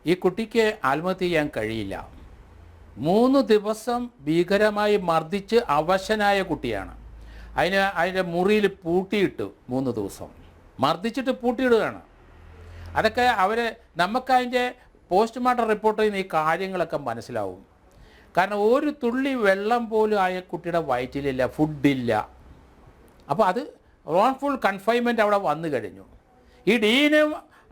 ഈ കുട്ടിക്ക് ആത്മഹത്യ ചെയ്യാൻ കഴിയില്ല. 3 ദിവസം ഭീകരമായി മർദ്ദിച്ച് അവശനായ കുട്ടിയാണ്. അതിൻ്റെ മുറിയിൽ പൂട്ടിയിട്ടു 3 ദിവസം മർദ്ദിച്ചിട്ട് പൂട്ടിയിടുകയാണ്. അതൊക്കെ നമുക്കതിൻ്റെ പോസ്റ്റ്മോർട്ടം റിപ്പോർട്ടിൽ നിന്ന് ഈ കാര്യങ്ങളൊക്കെ മനസ്സിലാവും. കാരണം ഒരു തുള്ളി വെള്ളം പോലും ആയ കുട്ടിയുടെ വയറ്റിലില്ല, ഫുഡില്ല. അപ്പോൾ അത് റോൺഫുൾ കൺഫൈൻമെൻറ്റ് അവിടെ വന്നു കഴിഞ്ഞു. ഈ ഡീനും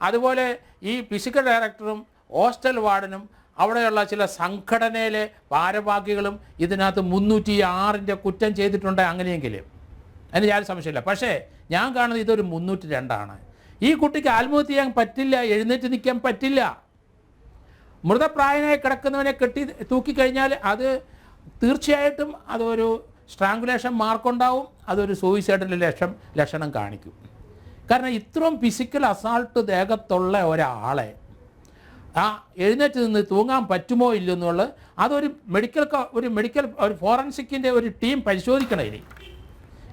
അതുപോലെ ഈ ഫിസിക്കൽ ഡയറക്ടറും ഹോസ്റ്റൽ വാർഡനും അവിടെയുള്ള ചില സംഘടനയിലെ ഭാരവാഹികളും ഇതിനകത്ത് 306 കുറ്റം ചെയ്തിട്ടുണ്ട്. അങ്ങനെയെങ്കിൽ അതിന് യാതൊരു സംശയമില്ല. പക്ഷേ ഞാൻ കാണുന്നത് ഇതൊരു 302. ഈ കുട്ടിക്ക് ആത്മഹത്യ ചെയ്യാൻ പറ്റില്ല, എഴുന്നേറ്റ് നിൽക്കാൻ പറ്റില്ല. മൃതപ്രായനായി കിടക്കുന്നവനെ തൂക്കിക്കഴിഞ്ഞാൽ അത് തീർച്ചയായിട്ടും അതൊരു സ്ട്രാങ്കുലേഷൻ മാർക്കുണ്ടാവും, അതൊരു സൂയിസൈഡിൻ്റെ ലക്ഷണം കാണിക്കും. കാരണം ഇത്രയും ഫിസിക്കൽ അസാൾട്ട് ദേഹത്തുള്ള ഒരാളെ എഴുന്നേറ്റ് നിന്ന് തൂങ്ങാൻ പറ്റുമോ ഇല്ലെന്നുള്ളത് അതൊരു മെഡിക്കൽ ഒരു ഫോറൻസിക്കിൻ്റെ ഒരു ടീം പരിശോധിക്കണം ഇനി.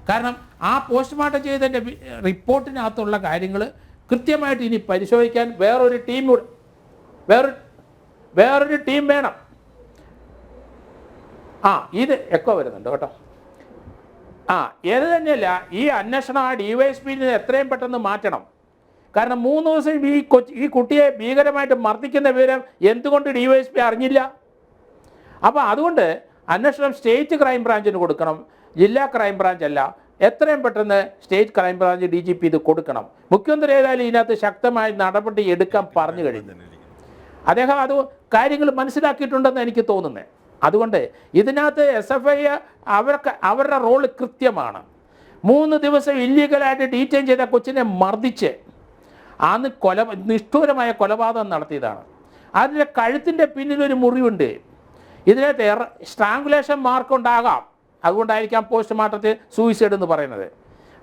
കാരണം ആ പോസ്റ്റ്മോർട്ടം ചെയ്തതിൻ്റെ റിപ്പോർട്ടിനകത്തുള്ള കാര്യങ്ങൾ കൃത്യമായിട്ട് ഇനി പരിശോധിക്കാൻ വേറൊരു ടീം വേണം. ഇത് എക്കോ വരുന്നുണ്ട് കേട്ടോ. ഏത് തന്നെയല്ല, ഈ അന്വേഷണം DYSPയിൽ നിന്ന് എത്രയും പെട്ടെന്ന് മാറ്റണം. കാരണം 3 ദിവസം ഈ കുട്ടിയെ ഭീകരമായിട്ട് മർദ്ദിക്കുന്ന വിവരം എന്തുകൊണ്ട് DYSP അറിഞ്ഞില്ല? അപ്പോൾ അതുകൊണ്ട് അന്വേഷണം സ്റ്റേറ്റ് ക്രൈം ബ്രാഞ്ചിന് കൊടുക്കണം, ജില്ലാ ക്രൈം ബ്രാഞ്ച് അല്ല. എത്രയും പെട്ടെന്ന് സ്റ്റേറ്റ് ക്രൈം ബ്രാഞ്ച് DGP ഇത് കൊടുക്കണം. മുഖ്യമന്ത്രി ഏതായാലും ഇതിനകത്ത് ശക്തമായി നടപടി എടുക്കാൻ പറഞ്ഞു കഴിഞ്ഞു. അദ്ദേഹം അത് കാര്യങ്ങൾ മനസ്സിലാക്കിയിട്ടുണ്ടെന്ന് എനിക്ക് തോന്നുന്നത്. അതുകൊണ്ട് ഇതിനകത്ത് SFI അവരുടെ റോള് കൃത്യമാണ്. 3 ദിവസം ഇല്ലീഗലായിട്ട് ഡീറ്റെയിൻ ചെയ്ത കൊച്ചിനെ മർദ്ദിച്ച് അന്ന് നിഷ്ഠൂരമായ കൊലപാതകം നടത്തിയതാണ്. അതിൻ്റെ കഴുത്തിൻ്റെ പിന്നിലൊരു മുറിവുണ്ട്. ഇതിനകത്ത് സ്ട്രാങ്കുലേഷൻ മാർക്കുണ്ടാകാം, അതുകൊണ്ടായിരിക്കാം പോസ്റ്റ്മോർട്ടത്തിൽ സൂയിസൈഡ് എന്ന് പറയുന്നത്.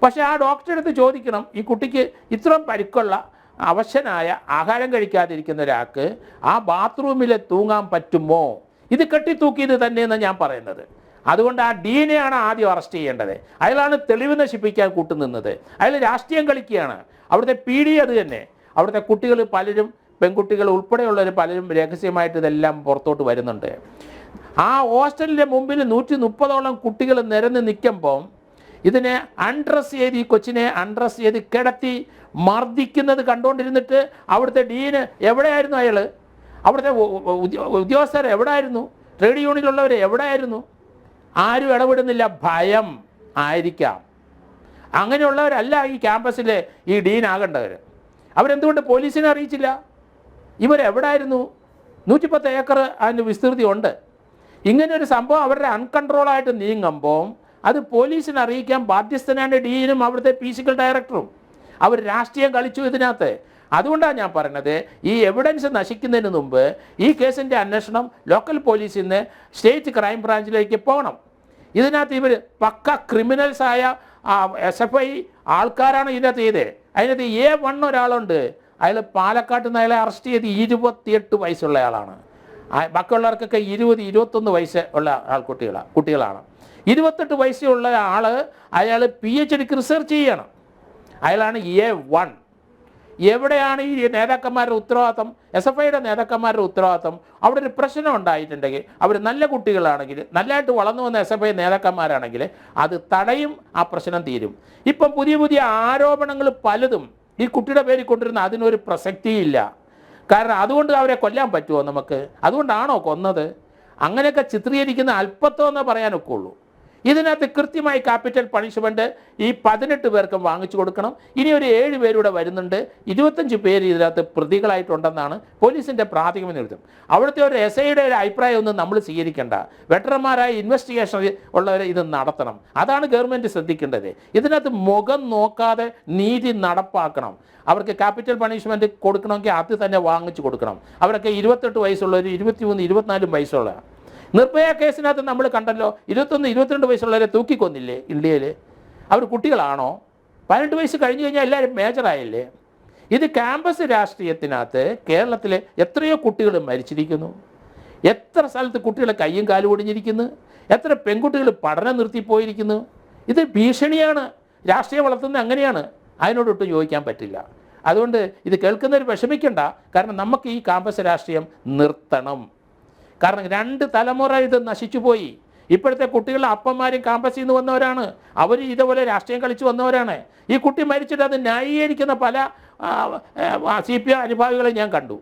പക്ഷേ ആ ഡോക്ടറെ അടുത്ത് ചോദിക്കണം, ഈ കുട്ടിക്ക് ഇത്രയും പരിക്കുള്ള അവശനായ ആഹാരം കഴിക്കാതിരിക്കുന്ന ഒരാൾക്ക് ആ ബാത്റൂമിൽ തൂങ്ങാൻ പറ്റുമോ? ഇത് കെട്ടിത്തൂക്കിയത് തന്നെയെന്ന് ഞാൻ പറയുന്നത്. അതുകൊണ്ട് ആ ഡീനെയാണ് ആദ്യം അറസ്റ്റ് ചെയ്യേണ്ടത്. അയാളാണ് തെളിവ് നശിപ്പിക്കാൻ കൂട്ടുനിന്നത്. അയാൾ രാഷ്ട്രീയം കളിക്കുകയാണ്. അവിടുത്തെ PD അത് തന്നെ. അവിടുത്തെ കുട്ടികൾ പലരും, പെൺകുട്ടികൾ ഉൾപ്പെടെയുള്ളവർ പലരും രഹസ്യമായിട്ട് ഇതെല്ലാം പുറത്തോട്ട് വരുന്നുണ്ട്. ആ ഹോസ്റ്റലിൻ്റെ മുമ്പിൽ 130ഓളം കുട്ടികൾ നിരന്ന് നിൽക്കുമ്പം ഇതിനെ അൺഡ്രസ് ചെയ്ത്, ഈ കൊച്ചിനെ അൺഡ്രസ് ചെയ്ത് കിടത്തി മർദ്ദിക്കുന്നത് കണ്ടുകൊണ്ടിരുന്നിട്ട് അവിടുത്തെ ഡീന് എവിടെയായിരുന്നു? അയാൾ അവിടുത്തെ ഉദ്യോഗസ്ഥർ എവിടെയായിരുന്നു? ട്രേഡ് യൂണിയനിലുള്ളവർ എവിടെയായിരുന്നു? ആരും ഇടപെടുന്നില്ല. ഭയം ആയിരിക്കാം. അങ്ങനെയുള്ളവരല്ല ഈ ക്യാമ്പസിലെ ഈ ഡീൻ ആകേണ്ടവർ. അവരെന്തുകൊണ്ട് പോലീസിനെ അറിയിച്ചില്ല? ഇവരെവിടായിരുന്നു? 110 ഏക്കർ അതിന് വിസ്തൃതി ഉണ്ട്. ഇങ്ങനെയൊരു സംഭവം അവരുടെ അൺകൺട്രോളായിട്ട് നീങ്ങുമ്പോൾ അത് പോലീസിനെ അറിയിക്കാൻ ബാധ്യസ്ഥനാണ് ഡീനും അവിടുത്തെ ഫിസിക്കൽ ഡയറക്ടറും. അവർ രാഷ്ട്രീയം കളിച്ചു ഇതിനകത്ത്. അതുകൊണ്ടാണ് ഞാൻ പറയുന്നത്, ഈ എവിഡൻസ് നശിക്കുന്നതിന് മുമ്പ് ഈ കേസിൻ്റെ അന്വേഷണം ലോക്കൽ പോലീസിൽ നിന്ന് സ്റ്റേറ്റ് ക്രൈം ബ്രാഞ്ചിലേക്ക് പോകണം. ഇതിനകത്ത് ഇവർ പക്ക ക്രിമിനൽസായ SFI ആൾക്കാരാണ് ഇതിനകത്ത് ചെയ്തത്. അതിനകത്ത് A1 ഒരാളുണ്ട്. അയാൾ പാലക്കാട്ട് നിന്ന് അയാളെ അറസ്റ്റ് ചെയ്ത് 28 വയസ്സുള്ള ആളാണ്. ബാക്കിയുള്ളവർക്കൊക്കെ 20-21 വയസ്സ് ഉള്ള കുട്ടികളാണ്. 28 വയസ്സുള്ള അയാൾ PhDക്ക് റിസർച്ച് ചെയ്യണം. അയാളാണ് A1. എവിടെയാണ് ഈ നേതാക്കന്മാരുടെ ഉത്തരവാദിത്തം? SFIയുടെ നേതാക്കന്മാരുടെ ഉത്തരവാദിത്തം. അവിടെ ഒരു പ്രശ്നം ഉണ്ടായിട്ടുണ്ടെങ്കിൽ, അവർ നല്ല കുട്ടികളാണെങ്കിൽ, നല്ലതായിട്ട് വളർന്നു വന്ന SFI നേതാക്കന്മാരാണെങ്കിൽ അത് തടയും, ആ പ്രശ്നം തീരും. ഇപ്പം പുതിയ ആരോപണങ്ങൾ പലതും ഈ കുട്ടിയുടെ പേരിൽ കൊണ്ടിരുന്ന അതിനൊരു പ്രസക്തിയില്ല. കാരണം അതുകൊണ്ട് അവരെ കൊല്ലാൻ പറ്റുമോ നമുക്ക്? അതുകൊണ്ടാണോ കൊന്നത്? അങ്ങനെയൊക്കെ ചിത്രീകരിക്കുന്ന അല്പത്വം എന്നേ പറയാനൊക്കെ ഉള്ളൂ. ഇതിനകത്ത് കൃത്യമായി ക്യാപിറ്റൽ പണിഷ്മെൻറ്റ് ഈ 18 പേർക്കും വാങ്ങിച്ചു കൊടുക്കണം. ഇനി ഒരു 7 പേരൂടെ വരുന്നുണ്ട്. 25 പേര് ഇതിനകത്ത് പ്രതികളായിട്ടുണ്ടെന്നാണ് പോലീസിൻ്റെ പ്രാഥമിക നിഗമനം. അവിടുത്തെ ഒരു SIയുടെ ഒരു അഭിപ്രായം ഒന്നും നമ്മൾ സ്വീകരിക്കേണ്ട. വെറ്ററന്മാരായ ഇൻവെസ്റ്റിഗേഷൻ ഉള്ളവരെ ഇത് നടത്തണം. അതാണ് ഗവൺമെൻറ് ശ്രദ്ധിക്കേണ്ടത്. ഇതിനകത്ത് മുഖം നോക്കാതെ നീതി നടപ്പാക്കണം. അവർക്ക് ക്യാപിറ്റൽ പണിഷ്മെൻറ്റ് കൊടുക്കണമെങ്കിൽ അത് തന്നെ വാങ്ങിച്ചു കൊടുക്കണം. അവരൊക്കെ 28 വയസ്സുള്ളവർ, 23, 24 വയസ്സുള്ള. നിർഭയ കേസിനകത്ത് നമ്മൾ കണ്ടല്ലോ, 21, 22 വയസ്സുള്ളവരെ തൂക്കിക്കൊന്നില്ലേ ഇന്ത്യയിൽ? അവർ കുട്ടികളാണോ? 18 വയസ്സ് കഴിഞ്ഞ് കഴിഞ്ഞാൽ എല്ലാവരും മേജറായില്ലേ? ഇത് ക്യാമ്പസ് രാഷ്ട്രീയത്തിനകത്ത് കേരളത്തിലെ എത്രയോ കുട്ടികൾ മരിച്ചിരിക്കുന്നു. എത്ര സ്ഥലത്ത് കുട്ടികളെ കയ്യും കാലും ഒടിഞ്ഞിരിക്കുന്നു. എത്ര പെൺകുട്ടികൾ പഠനം നിർത്തിപ്പോയിരിക്കുന്നു. ഇത് ഭീഷണിയാണ്. രാഷ്ട്രീയം വളർത്തുന്നത് അങ്ങനെയാണ്. അതിനോടൊട്ടും യോജിക്കാൻ പറ്റില്ല. അതുകൊണ്ട് ഇത് കേൾക്കുന്നവർ വിഷമിക്കണ്ട. കാരണം നമുക്ക് ഈ കാമ്പസ് രാഷ്ട്രീയം നിർത്തണം. കാരണം 2 തലമുറ ഇത് നശിച്ചു പോയി. ഇപ്പോഴത്തെ കുട്ടികളുടെ അപ്പന്മാരും കാമ്പസിൽ നിന്ന് വന്നവരാണ്. അവർ ഇതേപോലെ രാഷ്ട്രീയം കളിച്ച് വന്നവരാണ്. ഈ കുട്ടി മരിച്ചിട്ട് അത് ന്യായീകരിക്കുന്ന പല CPI അനുഭാവികളെ ഞാൻ കണ്ടു.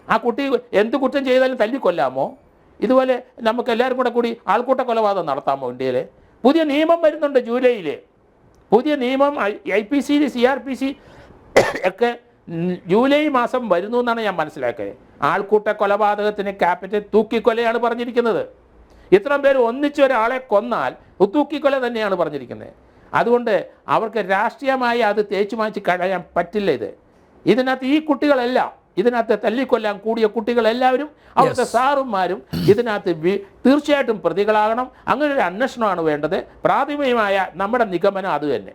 ആ കുട്ടി എന്ത് കുറ്റം ചെയ്താലും തല്ലിക്കൊല്ലാമോ? ഇതുപോലെ നമുക്ക് എല്ലാവരും കൂടി ആൾക്കൂട്ട കൊലപാതകം നടത്താമോ ഇന്ത്യയിൽ? പുതിയ നിയമം വരുന്നുണ്ട് ജൂലൈയിൽ. പുതിയ നിയമം IPC CRPC ഒക്കെ ജൂലൈ മാസം വരുന്നു എന്നാണ് ഞാൻ മനസ്സിലാക്കിയത്. ആൾക്കൂട്ട കൊലപാതകത്തിന് ക്യാപിറ്റൽ തൂക്കിക്കൊലയാണ് പറഞ്ഞിരിക്കുന്നത്. ഇത്രയും പേര് ഒന്നിച്ചൊരാളെ കൊന്നാൽ തൂക്കിക്കൊല തന്നെയാണ് പറഞ്ഞിരിക്കുന്നത്. അതുകൊണ്ട് അവർക്ക് രാഷ്ട്രീയമായി അത് തേച്ചു മാറ്റി കളയാൻ പറ്റില്ല. ഇതിനകത്ത് ഈ കുട്ടികളെല്ലാം, ഇതിനകത്ത് തല്ലിക്കൊല്ലാൻ കൂടിയ കുട്ടികളെല്ലാവരും അവിടുത്തെ സാറുമാരും ഇതിനകത്ത് തീർച്ചയായിട്ടും പ്രതികളാകണം. അങ്ങനെ ഒരു അന്വേഷണമാണ് വേണ്ടത്. പ്രാഥമികമായ നമ്മുടെ നിഗമനം അത് തന്നെ.